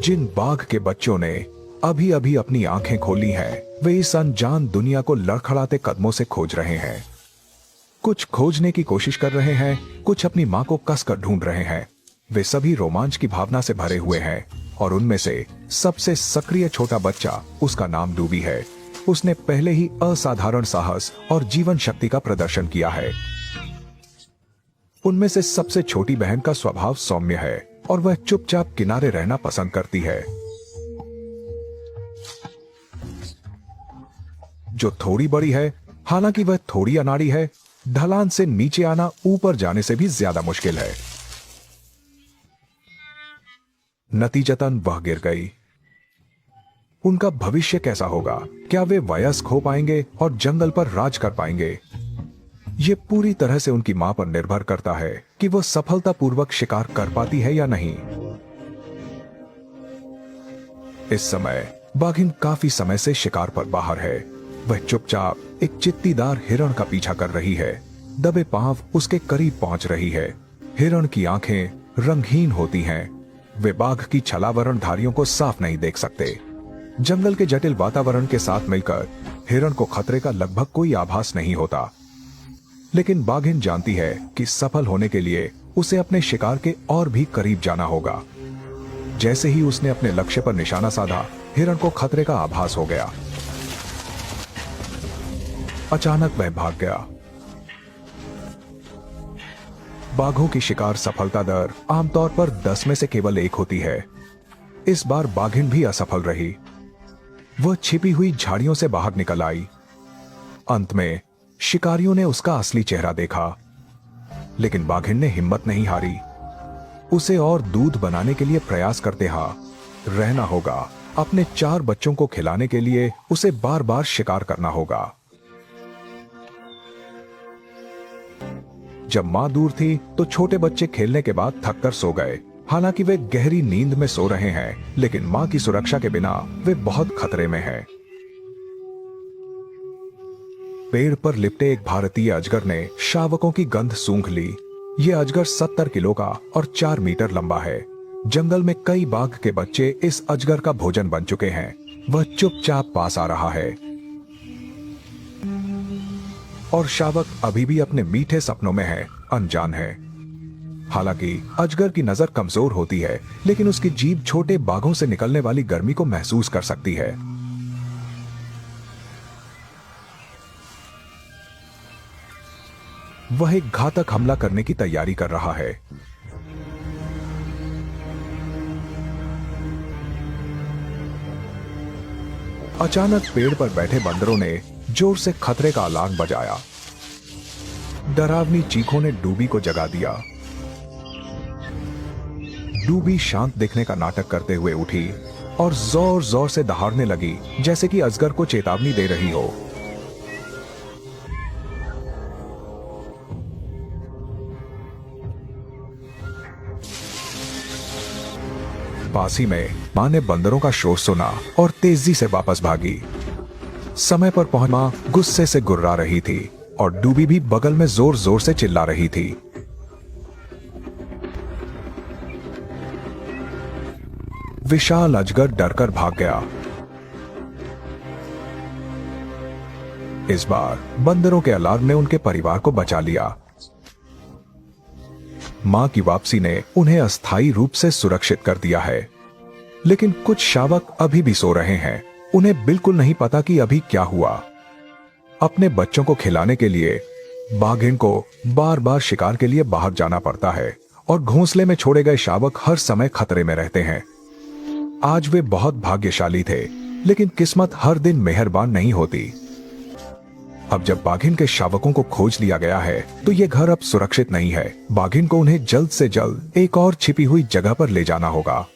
जिन बाघ के बच्चों ने अभी अभी अपनी आंखें खोली हैं, वे इस अनजान दुनिया को लड़खड़ाते कदमों से खोज रहे हैं। कुछ खोजने की कोशिश कर रहे हैं, कुछ अपनी मां को कसकर ढूंढ रहे हैं। वे सभी रोमांच की भावना से भरे हुए हैं और उनमें से सबसे सक्रिय छोटा बच्चा, उसका नाम डूबी है। उसने पहले ही असाधारण साहस और जीवन शक्ति का प्रदर्शन किया है। उनमें से सबसे छोटी बहन का स्वभाव सौम्य है और वह चुपचाप किनारे रहना पसंद करती है। जो थोड़ी बड़ी है, हालांकि वह थोड़ी अनाड़ी है, ढलान से नीचे आना ऊपर जाने से भी ज्यादा मुश्किल है। नतीजतन वह गिर गई। उनका भविष्य कैसा होगा? क्या वे वयस्क हो पाएंगे और जंगल पर राज कर पाएंगे? ये पूरी तरह से उनकी मां पर निर्भर करता है कि वह सफलतापूर्वक शिकार कर पाती है या नहीं। इस समय बाघिन काफी समय से शिकार पर बाहर है। वह चुपचाप एक चित्तीदार हिरण का पीछा कर रही है। दबे पांव उसके करीब पहुंच रही है। हिरण की आंखें रंगहीन होती हैं। वे बाघ की छलावरणधारियों को साफ नहीं देख सकते। जंगल के जटिल वातावरण के साथ मिलकर हिरण को खतरे का लगभग कोई आभास नहीं होता। लेकिन बाघिन जानती है कि सफल होने के लिए उसे अपने शिकार के और भी करीब जाना होगा। जैसे ही उसने अपने लक्ष्य पर निशाना साधा, हिरण को खतरे का आभास हो गया। अचानक वह भाग गया। बाघों की शिकार सफलता दर आमतौर पर 10 में से केवल 1 होती है। इस बार बाघिन भी असफल रही। वह छिपी हुई झाड़ियों से बाहर निकल आई। अंत में शिकारियों ने उसका असली चेहरा देखा, लेकिन बाघिन ने हिम्मत नहीं हारी। उसे और दूध बनाने के लिए प्रयास करते रहना होगा। अपने 4 बच्चों को खिलाने के लिए उसे बार बार शिकार करना होगा। जब मां दूर थी तो छोटे बच्चे खेलने के बाद थककर सो गए। हालांकि वे गहरी नींद में सो रहे हैं, लेकिन मां की सुरक्षा के बिना वे बहुत खतरे में हैं। पेड़ पर लिपटे एक भारतीय अजगर ने शावकों की गंध सूंघ ली। ये अजगर 70 किलो का और 4 मीटर लंबा है। जंगल में कई बाघ के बच्चे इस अजगर का भोजन बन चुके हैं। वह चुपचाप पास आ रहा है और शावक अभी भी अपने मीठे सपनों में है, अनजान है। हालांकि अजगर की नजर कमजोर होती है, लेकिन उसकी जीभ छोटे बाघों से निकलने वाली गर्मी को महसूस कर सकती है। वह एक घातक हमला करने की तैयारी कर रहा है। अचानक पेड़ पर बैठे बंदरों ने जोर से खतरे का अलार्म बजाया। डरावनी चीखों ने डूबी को जगा दिया। डूबी शांत दिखने का नाटक करते हुए उठी और जोर जोर से दहाड़ने लगी, जैसे कि अजगर को चेतावनी दे रही हो। पास ही में मां ने बंदरों का शोर सुना और तेजी से वापस भागी। समय पर पहुंच मां गुस्से से गुर्रा रही थी और डूबी भी बगल में जोर जोर से चिल्ला रही थी। विशाल अजगर डरकर भाग गया। इस बार बंदरों के अलार्म ने उनके परिवार को बचा लिया। मां की वापसी ने उन्हें अस्थायी रूप से सुरक्षित कर दिया है। लेकिन कुछ शावक अभी भी सो रहे हैं। उन्हें बिल्कुल नहीं पता कि अभी क्या हुआ। अपने बच्चों को खिलाने के लिए बाघिन को बार बार शिकार के लिए बाहर जाना पड़ता है और घोंसले में छोड़े गए शावक हर समय खतरे में रहते हैं। आज वे बहुत भाग्यशाली थे, लेकिन किस्मत हर दिन मेहरबान नहीं होती। अब जब बाघिन के शावकों को खोज लिया गया है, तो ये घर अब सुरक्षित नहीं है। बाघिन को उन्हें जल्द से जल्द एक और छिपी हुई जगह पर ले जाना होगा।